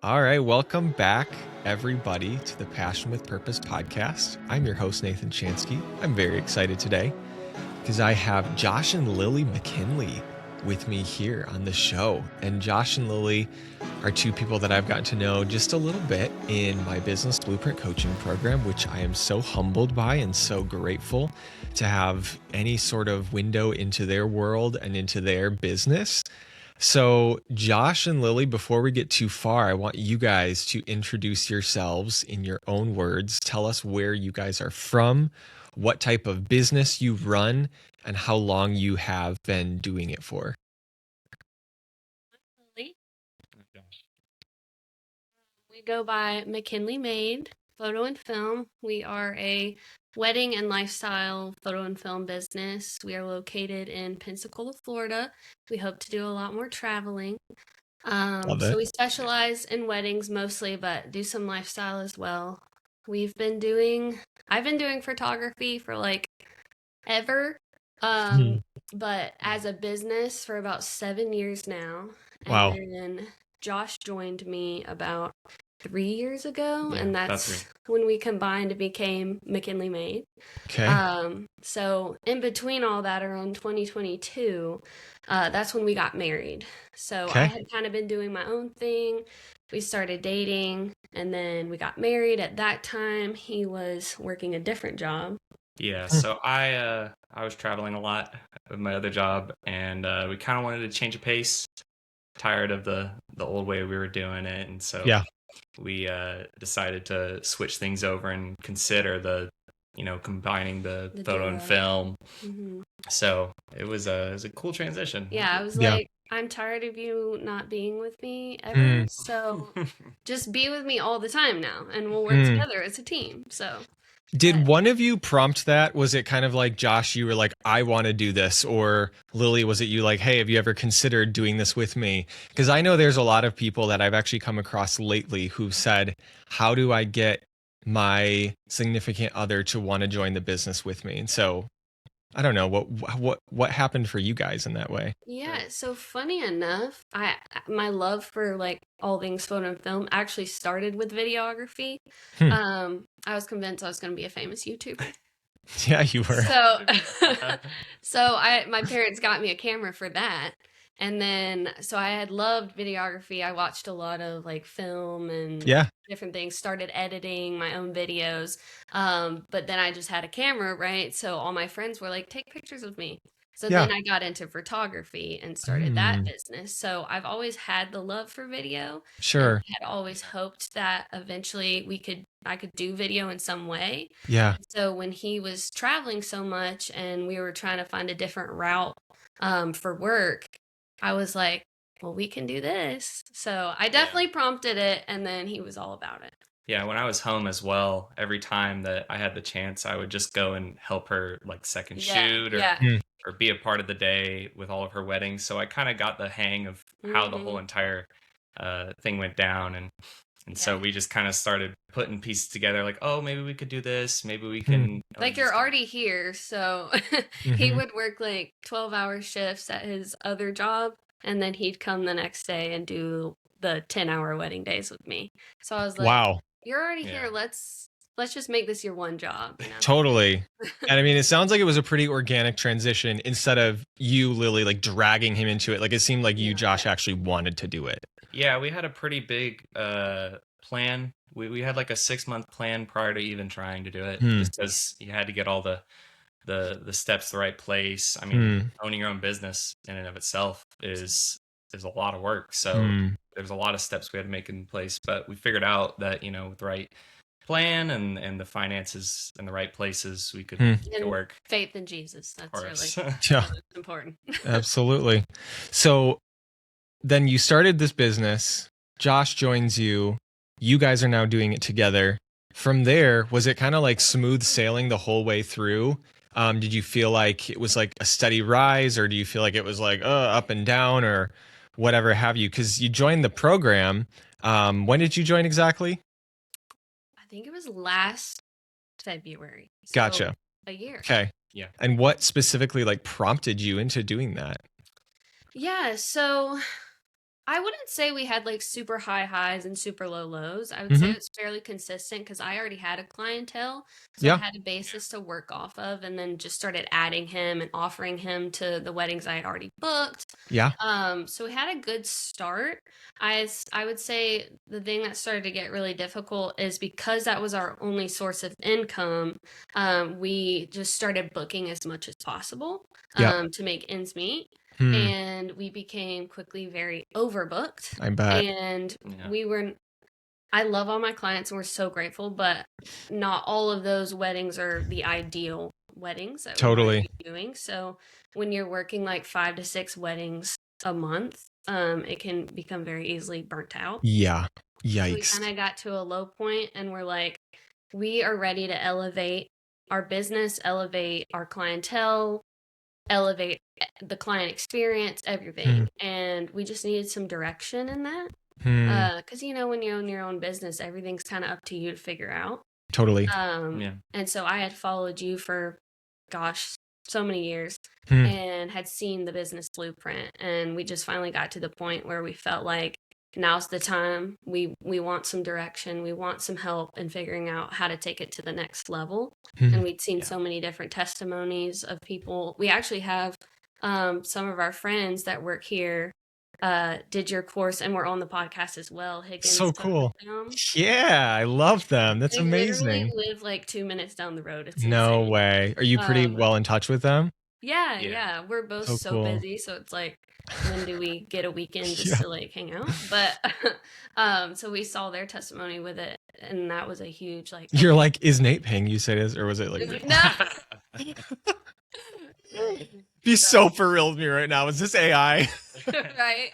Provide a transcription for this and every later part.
All right, welcome back, everybody, to the Passion with Purpose podcast. I'm your host, Nathan Chanski. I'm very excited today because I have Josh and Lily McKinley with me here on the show. And Josh and Lily are two people that I've gotten to know just a little bit in my business blueprint coaching program, which I am so humbled by and so grateful to have any sort of window into their world and into their business. So, Josh and Lily, before we get too far, I want you guys to introduce yourselves in your own words. Tell us where you guys are from, what type of business you run, and how long you have been doing it for. Lily. We go by McKinley Made Photo and Film. We are a wedding and lifestyle photo and film business. We are located in Pensacola, Florida. We hope to do a lot more traveling. Love it. So we specialize in weddings mostly, but do some lifestyle as well. I've been doing photography for like ever. But as a business for about 7 years now. Wow. And then Josh joined me about 3 years ago, Yeah, and about that's 3. when we combined and became McKinley Made. Okay. So in between all that, around 2022, that's when we got married. So I Okay. had kind of been doing my own thing. We started dating, and then we got married. At that time, he was working a different job. Yeah, so I was traveling a lot with my other job, and we kind of wanted to change a pace. Tired of the old way we were doing it, and so Yeah. we decided to switch things over and consider combining the photo and duo. film. Mhm. So it was a cool transition. Yeah, I was Yeah. like, I'm tired of you not being with me ever, Mm. so just be with me all the time now, and we'll work Mm. together as a team. So, Did but one of you prompt that? Was it kind of like, Josh, you were like, I want to do this? Or Lily, was it you like, hey, have you ever considered doing this with me? Because I know there's a lot of people that I've actually come across lately who've said, how do I get my significant other to want to join the business with me? And so I don't know what happened for you guys in that way. yeah, so funny enough, my love for like all things photo and film actually started with videography. Hmm. I was convinced I was going to be a famous YouTuber. Yeah, you were. So, my parents got me a camera for that. And then, so I had loved videography. I watched a lot of like film and Yeah. different things, started editing my own videos. But then I just had a camera, right? So all my friends were like, take pictures of me. So Yeah. then I got into photography and started that Mm. business. So I've always had the love for video and Sure. had always hoped that eventually I could do video in some way. Yeah. So when he was traveling so much and we were trying to find a different route for work, I was like, well, we can do this. So I definitely prompted it, and then he was all about it. Yeah, when I was home as well, every time that I had the chance, I would just go and help her like second shoot Mm. or be a part of the day with all of her weddings. So I kind of got the hang of how the whole entire thing went down, and so we just kind of started putting pieces together. Like, oh, maybe we could do this. Maybe we can. Like you're already here, so he would work like 12-hour shifts at his other job, and then he'd come the next day and do the 10-hour wedding days with me. So I was like, Wow. you're already here. Let's just make this your one job. You know? Totally. And I mean, it sounds like it was a pretty organic transition instead of you, Lily, like dragging him into it. Like it seemed like you, Josh, actually wanted to do it. Yeah, we had a pretty big plan. We had like a 6-month plan prior to even trying to do it, just because you had to get all the steps the right place. I mean, owning your own business in and of itself is a lot of work. So there's a lot of steps we had to make in place, but we figured out that with the right plan and the finances in the right places, we could make it work. Faith in Jesus. That's really important. Absolutely. So then you started this business. Josh joins you. You guys are now doing it together. From there, was it kind of like smooth sailing the whole way through? Did you feel like it was like a steady rise, or do you feel like it was like up and down, or whatever have you? Because you joined the program. When did you join exactly? I think it was last February. So Gotcha. A year. Okay. Yeah. And what specifically like prompted you into doing that? Yeah, so I wouldn't say we had like super high highs and super low lows. I would say it's fairly consistent because I already had a clientele. So I had a basis to work off of, and then just started adding him and offering him to the weddings I had already booked. Yeah. So we had a good start. I would say the thing that started to get really difficult is because that was our only source of income, we just started booking as much as possible to make ends meet. And we became quickly very overbooked. I bet. And I love all my clients and we're so grateful, but not all of those weddings are the ideal weddings that we want to be doing. So when you're working like 5 to 6 weddings a month, it can become very easily burnt out. Yeah. Yikes. So we kind of got to a low point and we're like, we are ready to elevate our business, elevate our clientele, elevate the client experience, everything. And we just needed some direction in that. Because when you own your own business, everything's kind of up to you to figure out. Totally. And so I had followed you for, gosh, so many years and had seen the business blueprint. And we just finally got to the point where we felt like now's the time. We want some direction. We want some help in figuring out how to take it to the next level. And we'd seen so many different testimonies of people. We actually have some of our friends that work here did your course and were on the podcast as well. Higgins. So cool. Yeah, I love them. That's amazing. They literally live like 2 minutes down the road. It's no insane. way. Are you pretty well in touch with them? Yeah. We're both so cool. busy, so it's like, when do we get a weekend just to like hang out? But so we saw their testimony with it, and that was a huge like. You're like, is Nate paying you say this, or was it like? No. Be so for real with me right now. Is this AI? Right.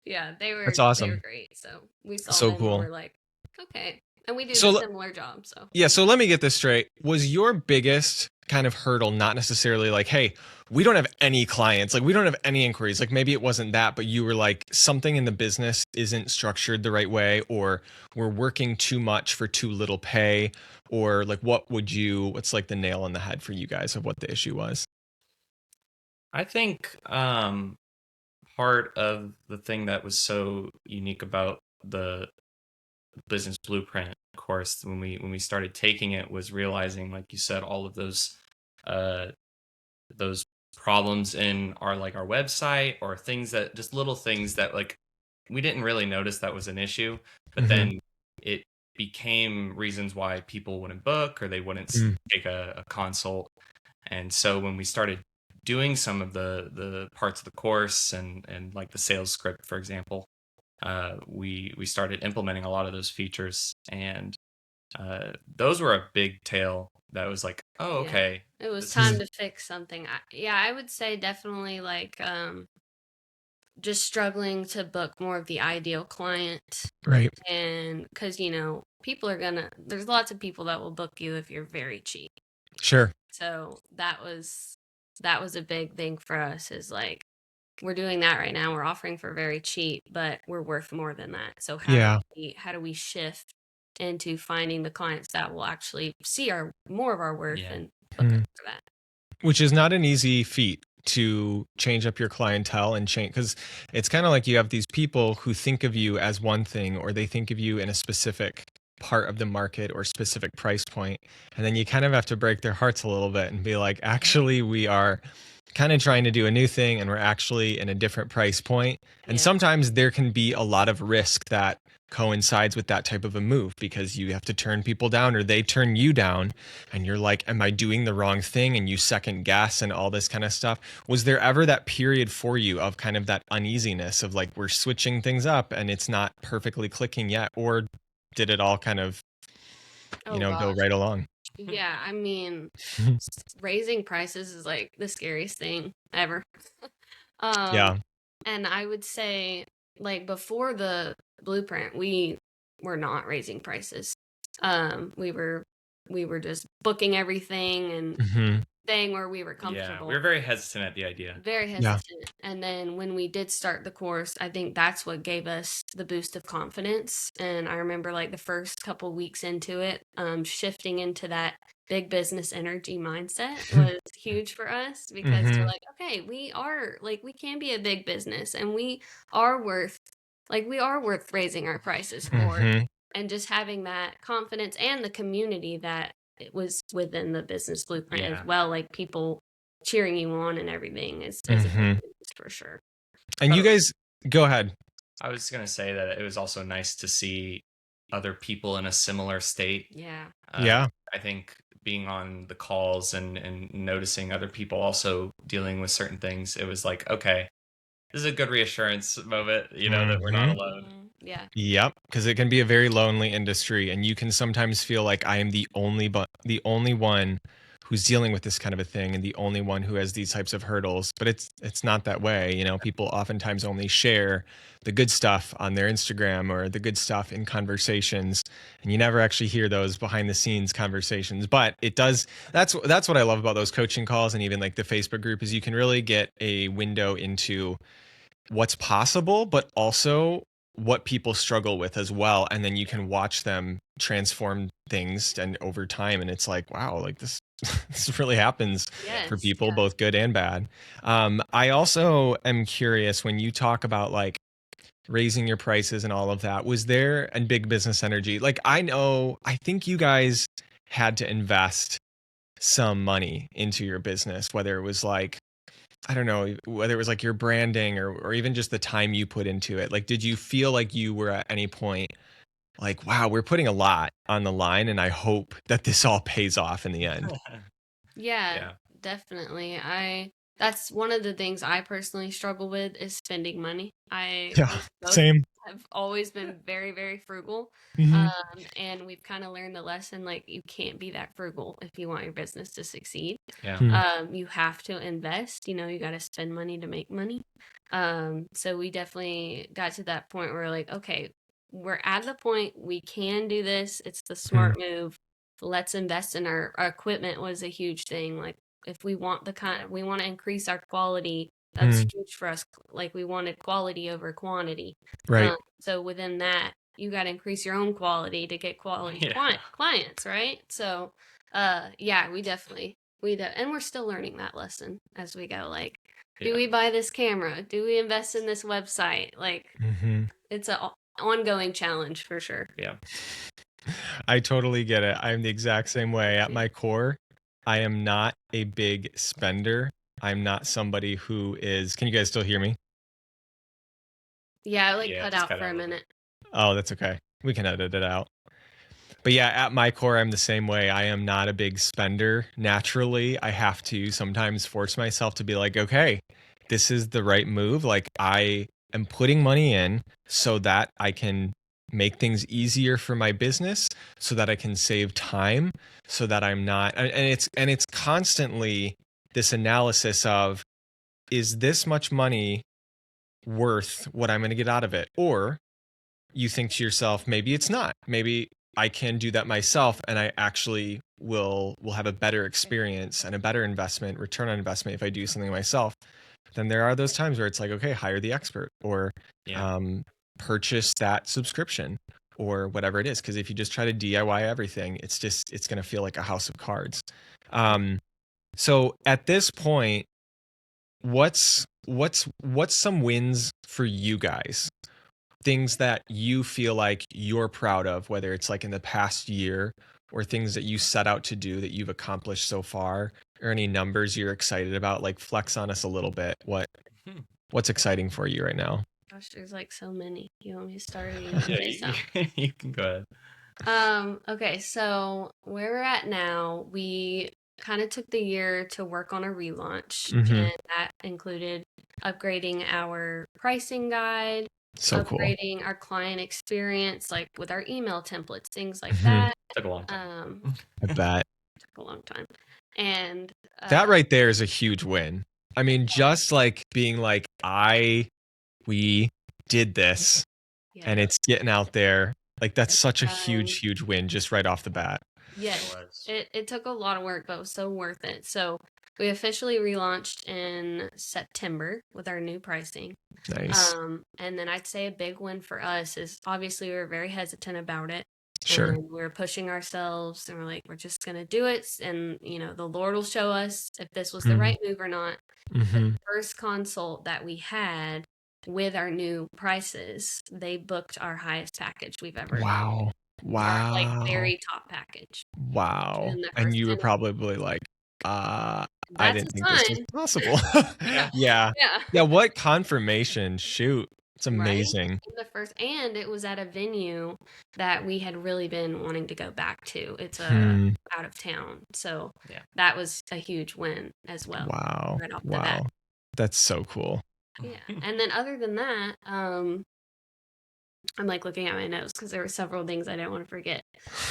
Yeah, they were. That's awesome. They were great. So we saw so them cool. and we're like, okay, and we do a similar job. So yeah. So let me get this straight. Was your biggest kind of hurdle not necessarily like, hey, we don't have any clients, like we don't have any inquiries, like maybe it wasn't that, but you were like, something in the business isn't structured the right way, or we're working too much for too little pay, or like what's like the nail on the head for you guys of what the issue was? I think part of the thing that was so unique about the business blueprint course when we started taking it was realizing, like you said, all of those problems in our website, or things that just little things that like we didn't really notice that was an issue, but then it became reasons why people wouldn't book or they wouldn't take a consult. And so when we started doing some of the parts of the course and like the sales script, for example, we started implementing a lot of those features, and those were a big tail that was like, oh, okay. It was time to fix something. I would say definitely like just struggling to book more of the ideal client. Right. And because, people are there's lots of people that will book you if you're very cheap. Sure. So that was a big thing for us, is like, we're doing that right now. We're offering for very cheap, but we're worth more than that. So how do we shift into finding the clients that will actually see more of our worth and book us for that? Which is not an easy feat, to change up your clientele and change, because it's kind of like you have these people who think of you as one thing, or they think of you in a specific part of the market or specific price point, and then you kind of have to break their hearts a little bit and be like, actually we are kind of trying to do a new thing, and we're actually in a different price point. And sometimes there can be a lot of risk that coincides with that type of a move, because you have to turn people down or they turn you down, and you're like, am I doing the wrong thing? And you second guess and all this kind of stuff. Was there ever that period for you of kind of that uneasiness of like, we're switching things up and it's not perfectly clicking yet? Or did it all kind of, go right along? Yeah, I mean, raising prices is like the scariest thing ever. And I would say, like, before the blueprint, we were not raising prices. We were just booking everything, and staying where we were comfortable. Yeah, we were very hesitant at the idea. Very hesitant. And then when we did start the course, I think that's what gave us the boost of confidence. And I remember like the first couple weeks into it, shifting into that big business energy mindset was huge for us because we're like, okay, we can be a big business and we are worth raising our prices for. And just having that confidence and the community that it was within the business blueprint as well, like people cheering you on and everything is a big boost for sure. And you guys, go ahead. I was going to say that it was also nice to see other people in a similar state. Yeah. I think being on the calls and noticing other people also dealing with certain things, it was like, okay, this is a good reassurance moment, that we're not alone. Yeah. Yep, because it can be a very lonely industry, and you can sometimes feel like I am the only one who's dealing with this kind of a thing, and the only one who has these types of hurdles. But it's not that way. People oftentimes only share the good stuff on their Instagram or the good stuff in conversations, and you never actually hear those behind the scenes conversations. But it does. That's what I love about those coaching calls, and even like the Facebook group, is you can really get a window into what's possible, but also what people struggle with as well. And then you can watch them transform things and over time. And it's like, wow, like this really happens for people, both good and bad. I also am curious, when you talk about like raising your prices and all of that, was there a big business energy? Like, I think you guys had to invest some money into your business, whether it was like, I don't know, whether it was like your branding or even just the time you put into it. Like, did you feel like you were at any point like, wow, we're putting a lot on the line and I hope that this all pays off in the end? Yeah, definitely. That's one of the things I personally struggle with is spending money. Same. I've always been very, very frugal. And we've kind of learned the lesson, like you can't be that frugal if you want your business to succeed. You have to invest, you got to spend money to make money. So we definitely got to that point where like, okay, we're at the point we can do this. It's the smart move. Let's invest in our equipment was a huge thing. Like if we want we want to increase our quality, that's huge for us. Like we wanted quality over quantity. Right. So within that, you got to increase your own quality to get quality clients, right? So, we definitely, and we're still learning that lesson as we go. Like, do we buy this camera? Do we invest in this website? Like, it's an ongoing challenge for sure. Yeah. I totally get it. I'm the exact same way. At my core, I am not a big spender. I'm not somebody who is, can you guys still hear me? Yeah, cut out for a minute. Oh, that's okay. We can edit it out. But yeah, at my core, I'm the same way. I am not a big spender. Naturally, I have to sometimes force myself to be like, okay, this is the right move. Like I am putting money in so that I can make things easier for my business, so that I can save time, so that I'm not, and it's constantly this analysis of, is this much money worth what I'm going to get out of it? Or you think to yourself, maybe it's not. Maybe I can do that myself and I actually will have a better experience and a better return on investment if I do something myself. Then there are those times where it's like, okay, hire the expert or purchase that subscription or whatever it is. Because if you just try to DIY everything, it's going to feel like a house of cards. So at this point, what's some wins for you guys? Things that you feel like you're proud of, whether it's like in the past year or things that you set out to do that you've accomplished so far, or any numbers you're excited about. Like flex on us a little bit. What's exciting for you right now? Gosh, there's like so many. You want me to start? You can go ahead. Okay, so where we're at now, we kind of took the year to work on a relaunch, and that included upgrading our pricing guide, upgrading our client experience, like with our email templates, things like that. Took a long time. I bet. Took a long time. And that right there is a huge win. I mean, just like being like, we did this and it's getting out there. Like that's such a huge win just right off the bat. Yes, it took a lot of work, but it was so worth it. So We officially relaunched in September with our new pricing. Nice. And then I'd say a big win for us is obviously we were very hesitant about it. Sure. And we were pushing ourselves and we're like, we're just going to do it. And, the Lord will show us if this was the right move or not. The first consult that we had with our new prices, they booked our highest package we've ever done. Our very top package. Wow. And And you were probably like, I didn't think this was possible. Yeah. What confirmation? Shoot. It's amazing. Right? And it was at a venue that we had really been wanting to go back to. It's out of town. So that was a huge win as well. Wow. Right off the bat. That's so cool. Yeah. And then other than that, I'm like looking at my notes because there were several things I didn't want to forget.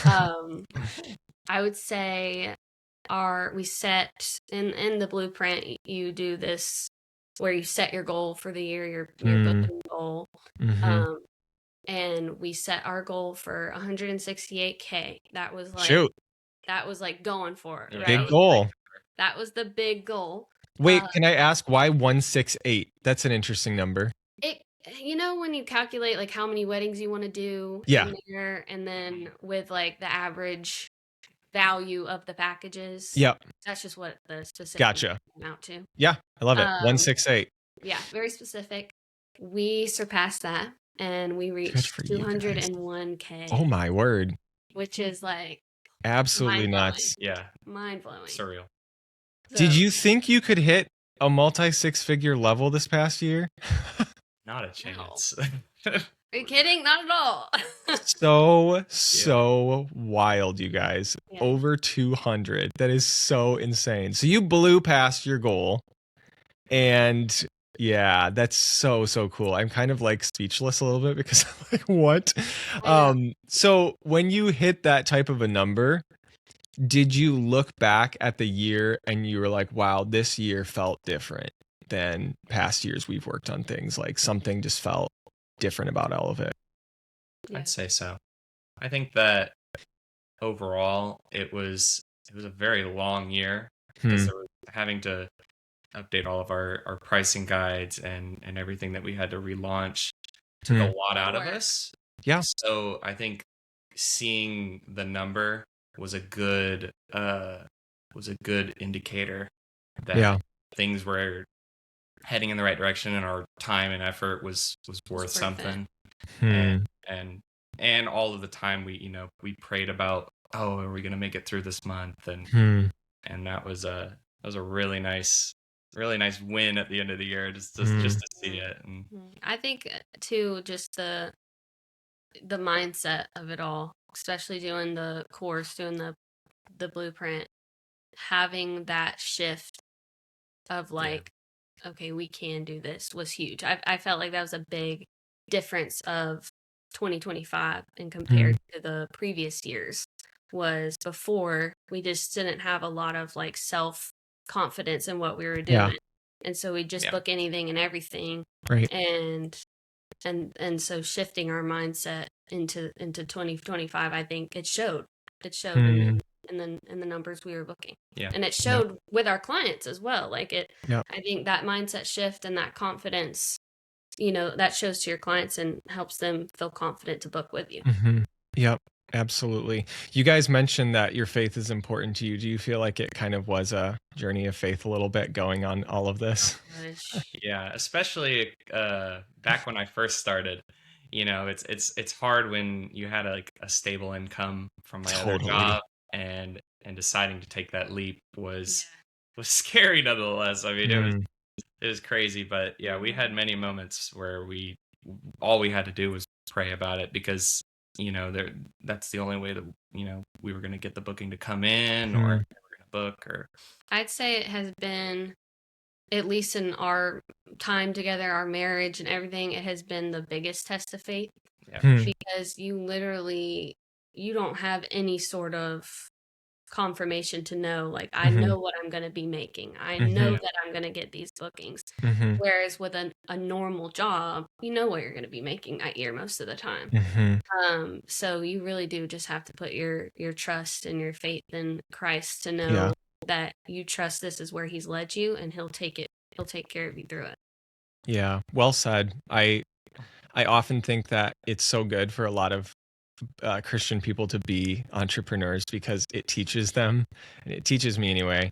I would say we set in the blueprint, you do this where you set your goal for the year, your booking goal. And we set our goal for 168K. That was like going for it. Right? Big goal. That was the big goal. Wait, can I ask why 168? That's an interesting number. When you calculate like how many weddings you want to do in there, and then with like the average value of the packages. That's just what the specific came out to. Yeah, I love it. 168. Yeah, very specific. We surpassed that and we reached 201K. Oh my word. Which is like absolutely nuts. Yeah. Mind-blowing. Surreal. So, did you think you could hit a multi-six-figure level this past year? Not a chance. No. Are you kidding? Not at all. So wild, you guys. Over 200. That is so insane. So you blew past your goal. And yeah, that's so cool. I'm kind of like speechless a little bit because I'm like, what? So when you hit that type of a number, did you look back at the year and you were like, wow, this year felt different than past years we've worked on things? Like something just felt different about all of it? I'd say so. I think that overall it was a very long year because there was having to update all of our pricing guides and everything that we had to relaunch took a lot out of us. Yeah. So I think seeing the number was a good indicator that things were heading in the right direction and our time and effort was worth something. And all of the time we prayed about, oh, are we going to make it through this month? And that was a really nice win at the end of the year, just to see it. And I think too, just the mindset of it all, especially doing the course, doing the blueprint, having that shift of like, okay, we can do this was huge. I felt like that was a big difference of 2025 and compared to the previous years. Was before we just didn't have a lot of like self confidence in what we were doing, and so we just book anything and everything, right? And so shifting our mindset into 2025, I think it showed in the numbers we were booking, and it showed with our clients as well. Like I think that mindset shift and that confidence, that shows to your clients and helps them feel confident to book with you. Yep. Absolutely. You guys mentioned that your faith is important to you. Do you feel like it kind of was a journey of faith a little bit going on all of this? Yeah, especially back when I first started. It's hard when you had a stable income from my other job, and deciding to take that leap was scary nonetheless. I mean, it was crazy, but we had many moments where all we had to do was pray about it, because that's the only way that we were going to get the booking to come in, or we were going to book. Or I'd say it has been, at least in our time together, our marriage and everything, it has been the biggest test of faith, because you don't have any sort of confirmation to know, like, I know what I'm going to be making. I know that I'm going to get these bookings. Whereas with a normal job, you know what you're going to be making that year most of the time. So you really do just have to put your trust and your faith in Christ to know that you trust this is where he's led you, and he'll take care of you through it. Yeah, well said. I often think that it's so good for a lot of Christian people to be entrepreneurs, because it teaches them, and it teaches me anyway,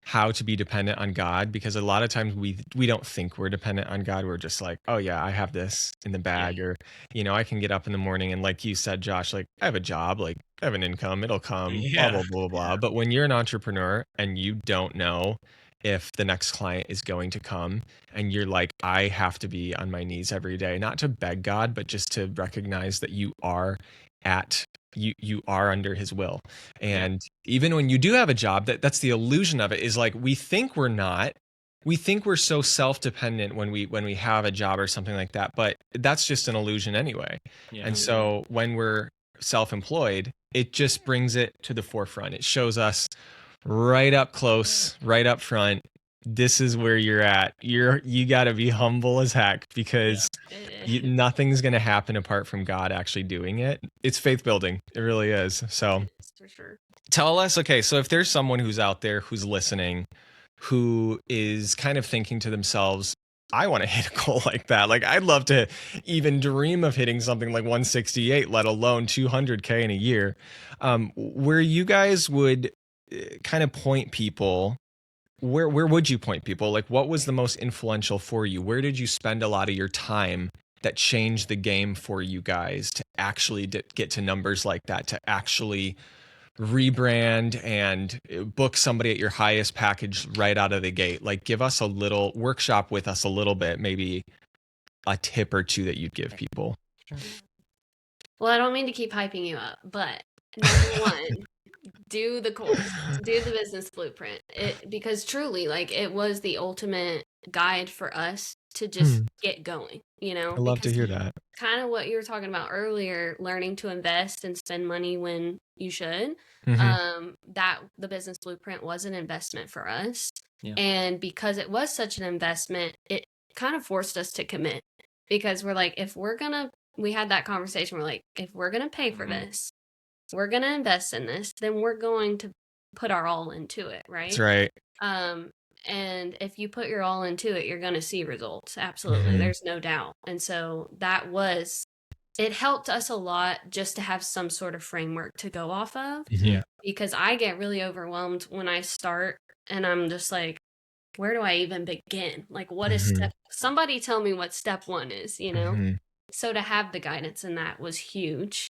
how to be dependent on God. Because a lot of times we don't think we're dependent on God. We're just like, oh yeah, I have this in the bag, or I can get up in the morning and, like you said, Josh, like I have a job, like I have an income, it'll come, blah blah blah blah. But when you're an entrepreneur and you don't know if the next client is going to come, and you're like, I have to be on my knees every day, not to beg God, but just to recognize that you are under his will. And even when you do have a job, that's the illusion of it, is like, we think we're so self-dependent when we have a job or something like that, but that's just an illusion anyway. And so when we're self-employed, it just brings it to the forefront. It shows us right up close, right up front, this is where you're at. You got to be humble as heck, because nothing's going to happen apart from God actually doing it. It's faith building. It really is. So for sure. Tell us, okay, so if there's someone who's out there who's listening, who is kind of thinking to themselves, I want to hit a goal like that. Like, I'd love to even dream of hitting something like 168, let alone 200K in a year. Where you guys would kind of point people, where would you point people? Like, what was the most influential for you? Where did you spend a lot of your time that changed the game for you guys to actually get to numbers like that, to actually rebrand and book somebody at your highest package right out of the gate? Like, give us a little workshop with us a little bit, maybe a tip or two that you'd give people. Well, I don't mean to keep hyping you up, but number one, do the course, do the business blueprint. Because truly, like, it was the ultimate guide for us to just get going, I love to hear that. Kind of what you were talking about earlier, learning to invest and spend money when you should. That the business blueprint was an investment for us. And because it was such an investment, it kind of forced us to commit, because we're like, we had that conversation. We're like, if we're going to pay for this, we're going to invest in this, then we're going to put our all into it. Right. That's right. And if you put your all into it, you're going to see results. Absolutely. There's no doubt. And so it helped us a lot just to have some sort of framework to go off of. Because I get really overwhelmed when I start, and I'm just like, where do I even begin? Like, what is somebody tell me what step one is, So to have the guidance in that was huge.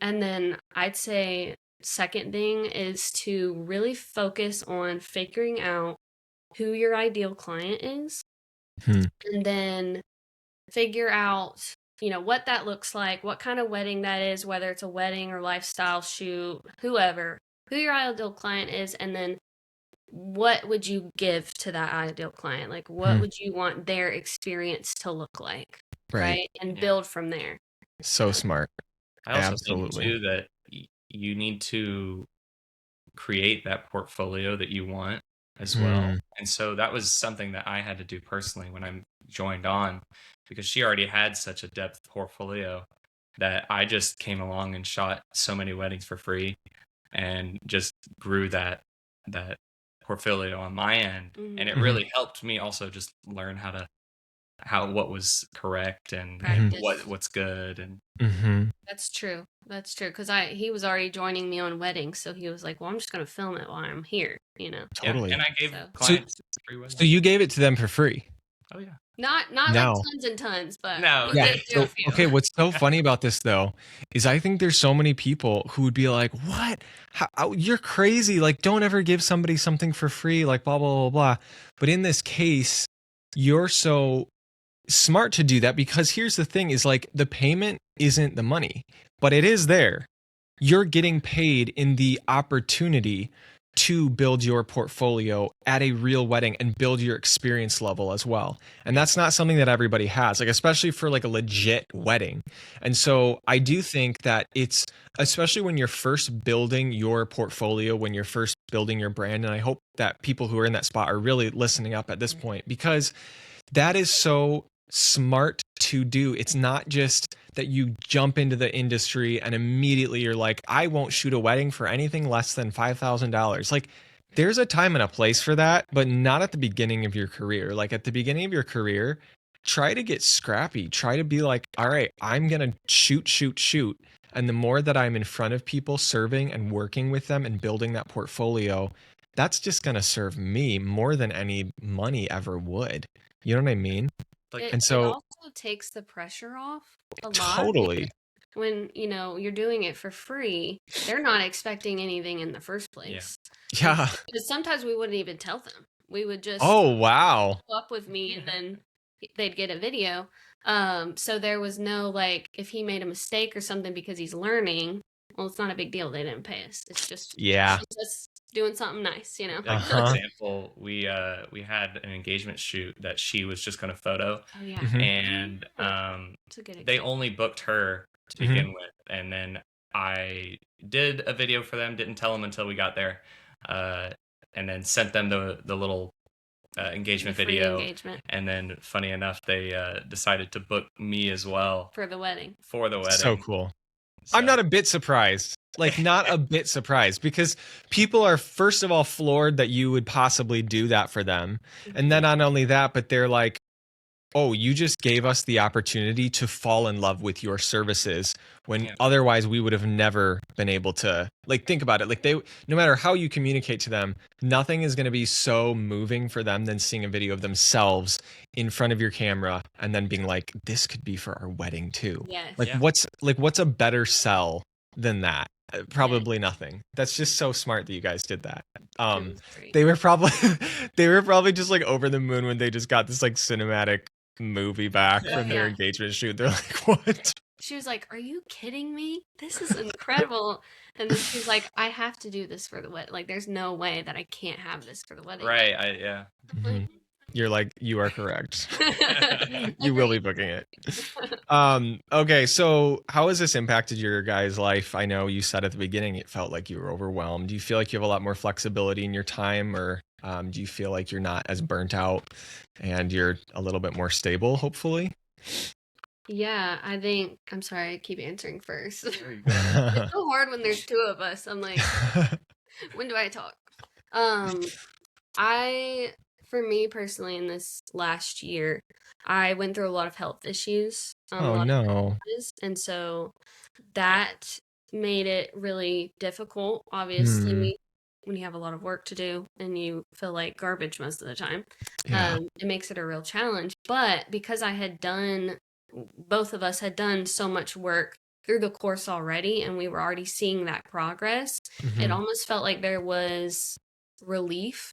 And then I'd say second thing is to really focus on figuring out who your ideal client is, and then figure out, what that looks like, what kind of wedding that is, whether it's a wedding or lifestyle shoot, who your ideal client is, and then what would you give to that ideal client? Like, what would you want their experience to look like? Right. And build from there. So smart. I also think too that you need to create that portfolio that you want as well. And so that was something that I had to do personally when I joined on, because she already had such a depth portfolio that I just came along and shot so many weddings for free and just grew that portfolio on my end. And it really helped me also just learn what was correct and what's good. And That's true. Because he was already joining me on weddings, so he was like, well, I'm just going to film it while I'm here, Totally. And I gave clients free weddings. So you gave it to them for free? Oh yeah. Not like tons and tons, but no. Yeah. So, okay, what's so funny about this though is I think there's so many people who would be like, what? You're crazy. Like, don't ever give somebody something for free, like blah, blah, blah, blah. But in this case, you're so smart to do that, because here's the thing is, like, the payment isn't the money, but it is there. You're getting paid in the opportunity to build your portfolio at a real wedding and build your experience level as well. And that's not something that everybody has, like, especially for like a legit wedding. And so I do think that it's, especially when you're first building your portfolio, when you're first building your brand, and I hope that people who are in that spot are really listening up at this point, because that is so smart to do. It's not just that you jump into the industry and immediately you're like, I won't shoot a wedding for anything less than $5,000. Like, there's a time and a place for that, but not at the beginning of your career. Like, at the beginning of your career, try to get scrappy. Try to be like, all right, I'm going to shoot. And the more that I'm in front of people serving and working with them and building that portfolio, that's just going to serve me more than any money ever would. You know what I mean? It, And it so also takes the pressure off a lot. totally. When, you know, you're doing it for free, they're not expecting anything in the first place. Yeah. Because sometimes we wouldn't even tell them. We would just Oh, wow. go up with me and then they'd get a video. So there was no, like, if he made a mistake or something because he's learning, well, it's not a big deal. They didn't pay us. It's just just doing something nice, you know. Like, for example, we had an engagement shoot that she was just going to photo. Oh yeah. And they only booked her to begin with, and then I did a video for them, didn't tell them until we got there, and then sent them the little engagement video. And then, funny enough, they decided to book me as well for the wedding. So cool. So. I'm not a bit surprised. Like, not a bit surprised, because people are, first of all, floored that you would possibly do that for them. And then not only that, but they're like, oh, you just gave us the opportunity to fall in love with your services when otherwise we would have never been able to. Like, think about it. Like, no matter how you communicate to them, nothing is going to be so moving for them than seeing a video of themselves in front of your camera and then being like, this could be for our wedding too. Yes. What's a better sell than that? Probably nothing. That's just so smart that you guys did that. They were probably just like over the moon when they just got this like cinematic movie back from their engagement shoot. They're like, what? She was like, are you kidding me? This is incredible. And then she's like, I have to do this for the wedding. Like, there's no way that I can't have this for the wedding. Right. You're like, you are correct. You will be booking it. Okay, so how has this impacted your guys' life? I know you said at the beginning it felt like you were overwhelmed. Do you feel like you have a lot more flexibility in your time, or do you feel like you're not as burnt out and you're a little bit more stable, hopefully? Yeah, I think, I'm sorry, I keep answering first. It's so hard when there's two of us. I'm like, when do I talk? For me personally, in this last year, I went through a lot of health issues. Oh no. And so that made it really difficult, obviously, when you have a lot of work to do and you feel like garbage most of the time. It makes it a real challenge. But because both of us had done so much work through the course already, and we were already seeing that progress, it almost felt like there was relief.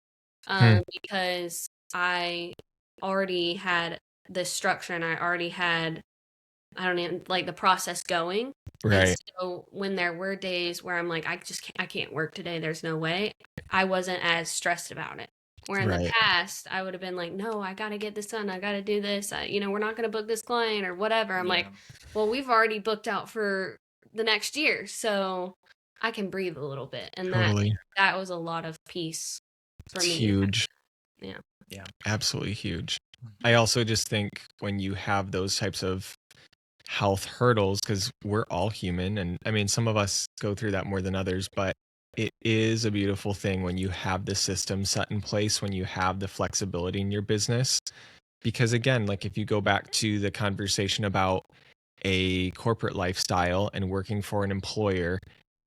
Because I already had the structure and I already had, I don't even like the process going. Right. And so when there were days where I'm like, I can't work today. There's no way. I wasn't as stressed about it. Where in the past, I would have been like, no, I got to get this done. I got to do this. We're not going to book this client or whatever. I'm like, well, we've already booked out for the next year. So I can breathe a little bit. And that was a lot of peace. For me. Huge. Yeah. Absolutely huge. I also just think when you have those types of health hurdles, because we're all human, and I mean, some of us go through that more than others, but it is a beautiful thing when you have the system set in place, when you have the flexibility in your business. Because again, like if you go back to the conversation about a corporate lifestyle and working for an employer,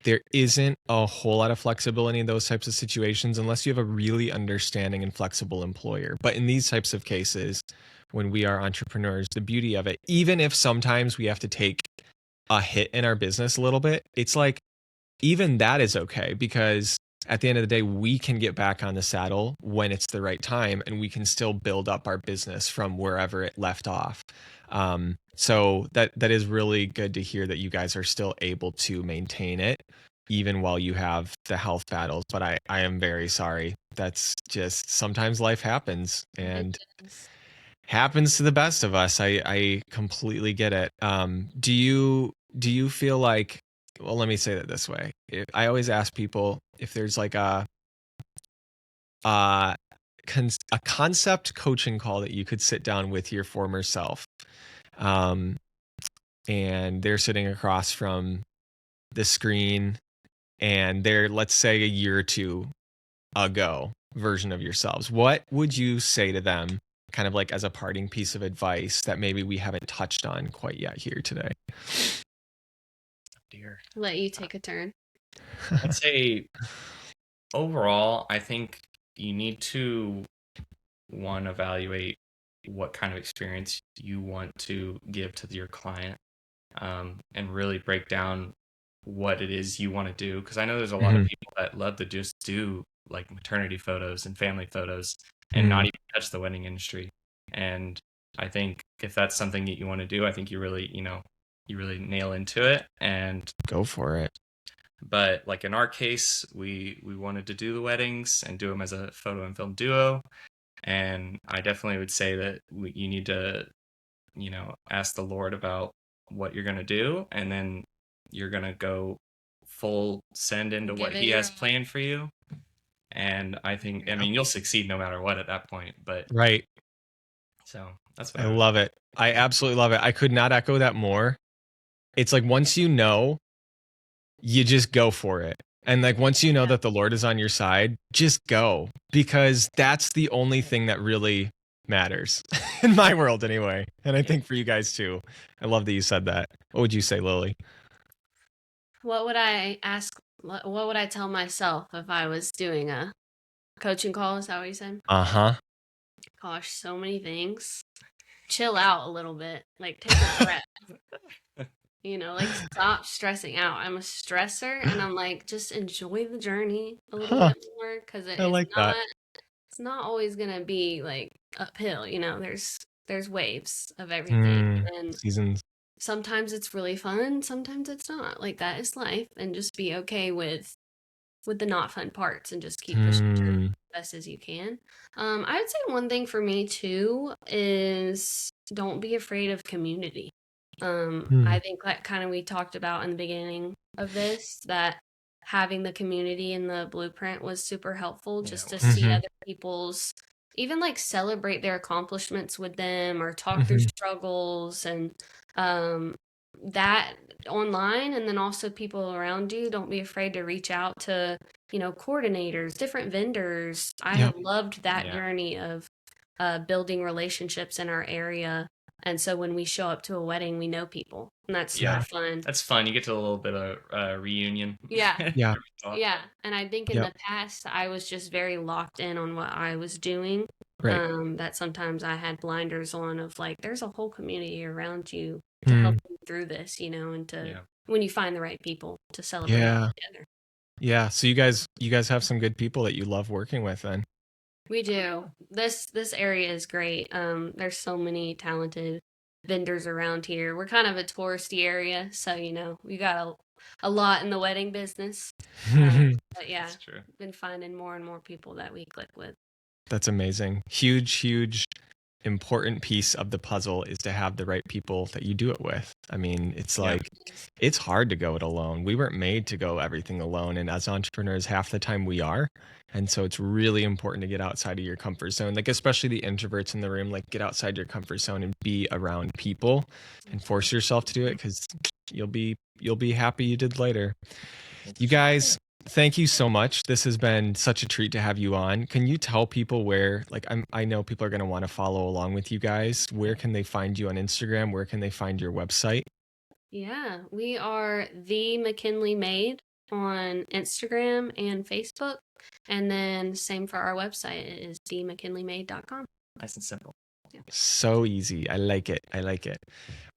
there isn't a whole lot of flexibility in those types of situations unless you have a really understanding and flexible employer. But in these types of cases, when we are entrepreneurs, the beauty of it, even if sometimes we have to take a hit in our business a little bit, it's like, even that is okay, because at the end of the day, we can get back on the saddle when it's the right time, and we can still build up our business from wherever it left off. So that is really good to hear that you guys are still able to maintain it even while you have the health battles. But I am very sorry. That's just, sometimes life happens, and happens to the best of us. I completely get it. Do you feel like, well, let me say that this way. I always ask people if there's like a concept coaching call that you could sit down with your former self. and they're sitting across from the screen, and they're, let's say, a year or two ago version of yourselves. What would you say to them, kind of like as a parting piece of advice that maybe we haven't touched on quite yet here today? Dear. Let you take a turn. I'd say overall, I think you need to, one, evaluate what kind of experience you want to give to your client, and really break down what it is you want to do. Because I know there's a lot of people that love to just do like maternity photos and family photos and not even touch the wedding industry. And I think if that's something that you want to do, I think you really nail into it and go for it. But like in our case, we wanted to do the weddings and do them as a photo and film duo. And I definitely would say that you need to, ask the Lord about what you're going to do. And then you're going to go full send into what he has planned for you. And I think, you'll succeed no matter what at that point. But right. So that's what I love it. I absolutely love it. I could not echo that more. It's like once you know, you just go for it. And like once you know that the Lord is on your side, just go, because that's the only thing that really matters in my world anyway. And I think for you guys too. I love that you said that. What would you say, Lily? What would I ask? What would I tell myself if I was doing a coaching call? Is that what you said? Gosh, so many things. Chill out a little bit. Like take a breath. Like stop stressing out. I'm a stressor, and I'm like, just enjoy the journey a little bit more, because it's not always gonna be like uphill. There's waves of everything, and seasons. Sometimes it's really fun, sometimes it's not. Like that is life, and just be okay with the not fun parts, and just keep pushing through as best as you can. I would say one thing for me too is don't be afraid of community. I think like kind of we talked about in the beginning of this, that having the community in the blueprint was super helpful, just to see other people's, even like celebrate their accomplishments with them, or talk through struggles, and that online. And then also people around you, don't be afraid to reach out to coordinators, different vendors. I have loved that journey of building relationships in our area. And so when we show up to a wedding, we know people, and that's super fun. That's fun. You get to a little bit of reunion. Yeah. And I think in the past, I was just very locked in on what I was doing. Right. That sometimes I had blinders on of like, there's a whole community around you to help you through this, and to when you find the right people to celebrate together. Yeah. So you guys have some good people that you love working with then. We do. This area is great. There's so many talented vendors around here. We're kind of a touristy area, so we got a lot in the wedding business. But yeah, that's true. Been finding more and more people that we click with. That's amazing. Huge important piece of the puzzle is to have the right people that you do it with. I mean, it's like, it's hard to go it alone. We weren't made to go everything alone. And as entrepreneurs, half the time we are. And so it's really important to get outside of your comfort zone. Like, especially the introverts in the room, like get outside your comfort zone and be around people and force yourself to do it, because you'll be happy you did later. You guys, thank you so much. This has been such a treat to have you on. Can you tell people where, like, I know people are going to want to follow along with you guys. Where can they find you on Instagram? Where can they find your website? Yeah, we are The McKinley Made on Instagram and Facebook. And then same for our website. It is themckinleymade.com. Nice and simple. Yeah. So easy. I like it.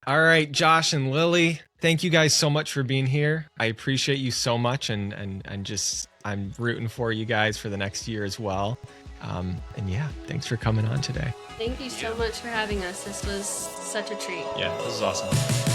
All right, Josh and Lily, thank you guys so much for being here. I appreciate you so much, and just I'm rooting for you guys for the next year as well. And yeah, thanks for coming on today. Thank you so much for having us. This was such a treat. Yeah, this is awesome.